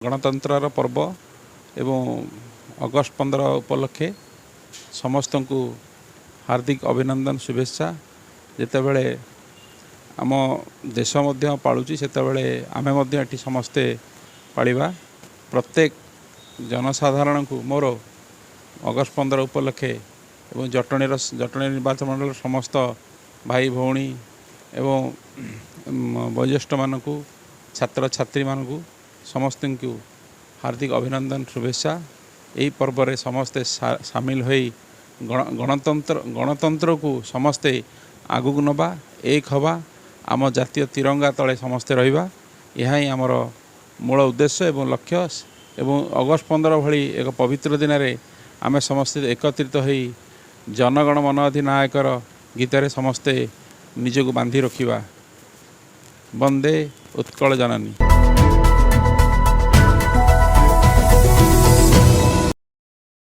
गणतंत्र पर्व एवं अगस्ट 15 उपलक्षे समस्त को हार्दिक अभिनंदन शुभेच्छा। जिते बड़े आम देश पालुची से आमे ये समस्ते पालिबा। प्रत्येक जनसाधारण को मोर अगस्ट 15 उपलक्षे एवं जटणी निर्वाचन मंडल समस्त भाई भौणी एवं वयोज्येष्ठ मानक छात्र छात्री मानक समस्त को हार्दिक अभिनंदन शुभेच्छा। यही पर्व रे समस्ते सामिल होई गणतंत्र को समस्ते आगू नवा एक हवा आम जातीय तिरंगा तले समस्ते रहिबा। यह ही आमर मूल उद्देश्य एवं लक्ष्य। एवं अगस्ट 15 भली एक पवित्र दिन रे आमे समस्ते एकत्रित होई जनगण मन अधिनायकर गीतरे समस्ते निजको बांधी रखिबा। वंदे उत्कल जननी।